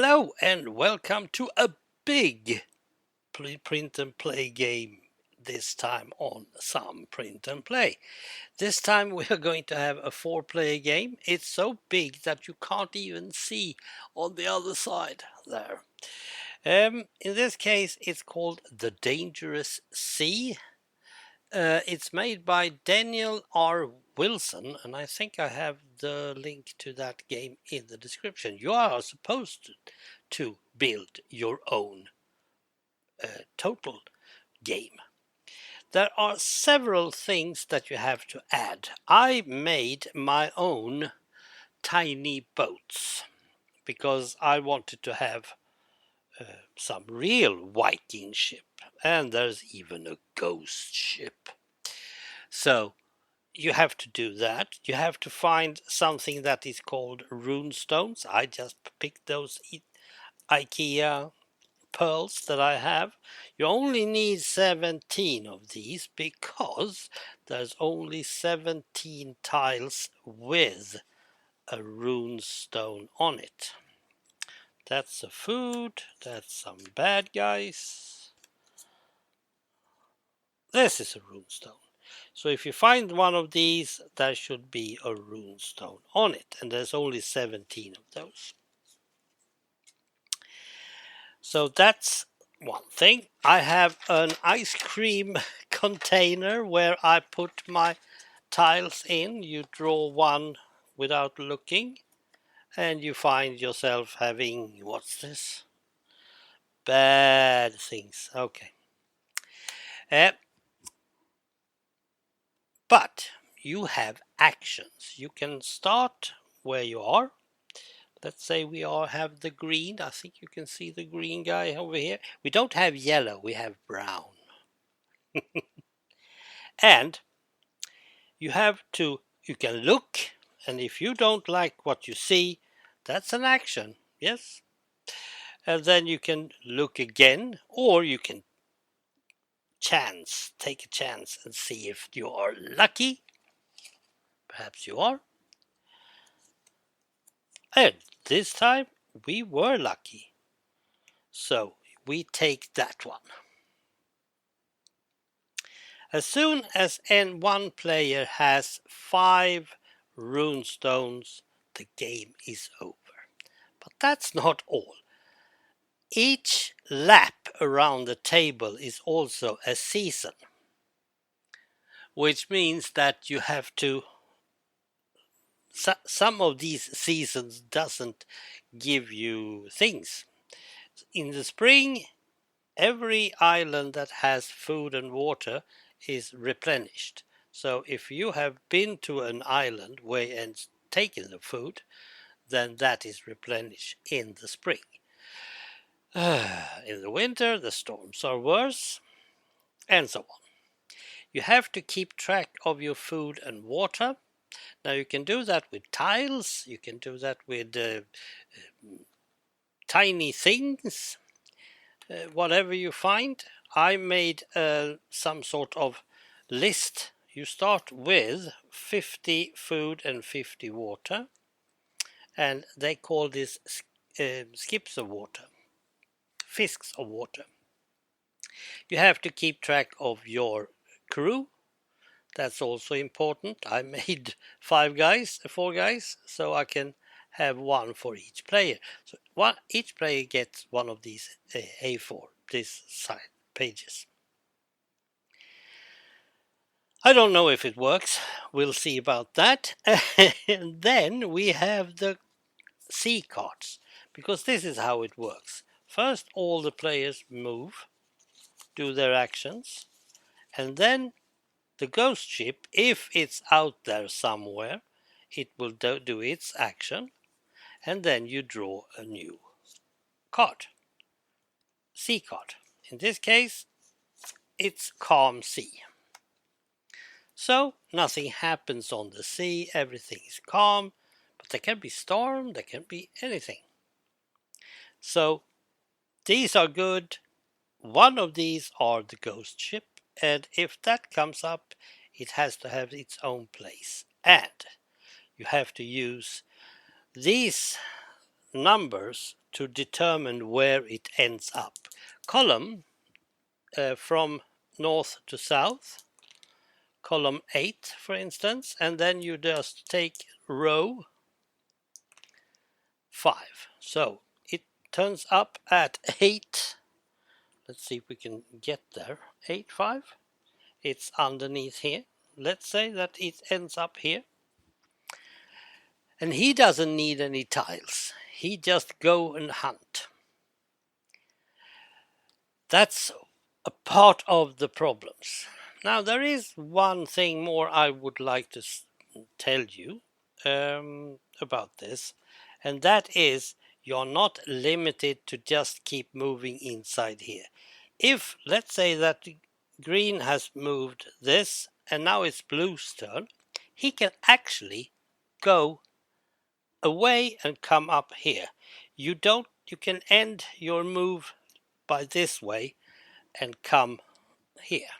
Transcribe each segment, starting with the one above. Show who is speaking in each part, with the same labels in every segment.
Speaker 1: Hello and welcome to a big print and play game, this time on some print and play. This time we are going to have a 4-player game. It's so big that you can't even see on the other side there. In this case it's called The Dangerous Sea. It's made by Daniel R. Wilson, and I think I have the link to that game in the description. You are supposed to build your own total game. There are several things that you have to add. I made my own tiny boats because I wanted to have some real Viking ship, and there's even a ghost ship. So you have to do that. You have to find something that is called rune stones. I just picked those IKEA pearls that I have. You only need 17 of these because there's only 17 tiles with a rune stone on it. That's the food. That's some bad guys. This is a rune stone. So if you find one of these, there should be a rune stone on it, and there's only 17 of those. So that's one thing. I have an ice cream container where I put my tiles in. You draw one without looking, and you find yourself having, what's this? Bad things. Okay. But you have actions. You can start where you are. Let's say we all have the green. I think you can see the green guy over here. We don't have yellow, we have brown. And you can look, and if you don't like what you see, that's an action, yes? And then you can look again, or you can take a chance and see if you are lucky. Perhaps you are. And this time we were lucky. So we take that one. As soon as one player has 5 rune stones, the game is over. But that's not all. Each lap around the table is also a season, which means that you have to. Some of these seasons doesn't give you things. In the spring, every island that has food and water is replenished. So if you have been to an island and taken the food, then that is replenished in the spring. In the winter, the storms are worse, and so on. You have to keep track of your food and water. Now you can do that with tiles, you can do that with tiny things, whatever you find. I made some sort of list. You start with 50 food and 50 water, and they call this skips of water, fisks of water. You have to keep track of your crew. That's also important. I made 4 guys, so I can have one for each player. So each player gets one of these A4, this side pages. I don't know if it works. We'll see about that. And then we have the C cards, because this is how it works. First, all the players move, do their actions, and then the ghost ship, if it's out there somewhere, it will do its action, and then you draw a new card. C card. In this case, it's calm sea. So nothing happens on the sea, everything is calm, but there can be storm, there can be anything. So these are good. One of these are the ghost ship, and if that comes up, it has to have its own place. And you have to use these numbers to determine where it ends up. Column from north to south, column 8 for instance, and then you just take row 5. So it turns up at 8. Let's see if we can get there. 8, 5. It's underneath here. Let's say that it ends up here. And he doesn't need any tiles. He just go and hunt. That's a part of the problems. Now there is one thing more I would like to tell you about this, and that is you're not limited to just keep moving inside here. If let's say that green has moved this and now it's blue's turn, he can actually go away and come up here. You can end your move by this way and come here.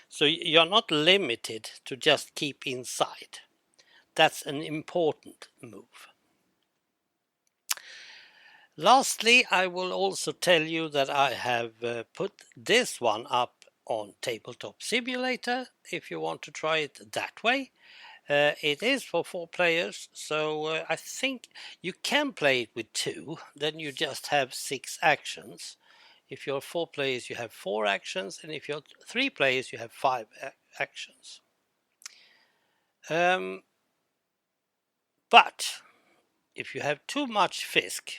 Speaker 1: So you're not limited to just keep inside. That's an important move. Lastly, I will also tell you that I have put this one up on Tabletop Simulator if you want to try it that way. It is for 4 players, so I think you can play it with 2, then you just have 6 actions. If you're 4 players, you have 4 actions, and if you're 3 players, you have 5 actions. But if you have too much Fisk,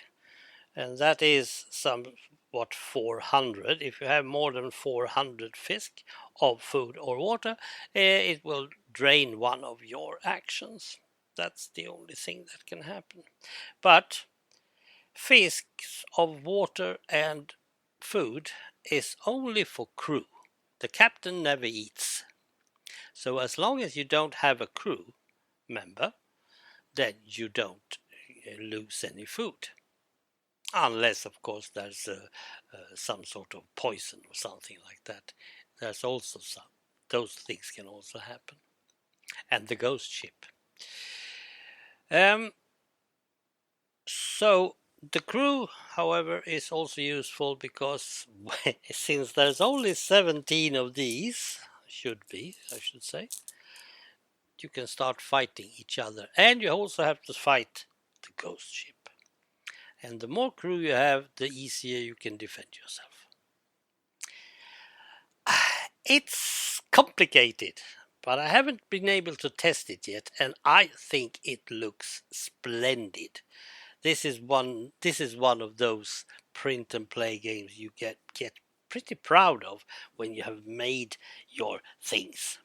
Speaker 1: and that is somewhat 400, if you have more than 400 Fisk of food or water, it will drain one of your actions. That's the only thing that can happen. But Fisks of water and food is only for crew. The captain never eats. So as long as you don't have a crew member, then you don't lose any food. Unless, of course, there's some sort of poison or something like that. There's also those things can also happen. And the ghost ship. So the crew, however, is also useful because since there's only 17 of these, I should say, you can start fighting each other. And you also have to fight the ghost ship. And the more crew you have, the easier you can defend yourself. It's complicated, but I haven't been able to test it yet, and I think it looks splendid. This is one of those print and play games you get pretty proud of when you have made your things.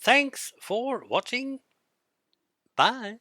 Speaker 1: Thanks for watching. Bye.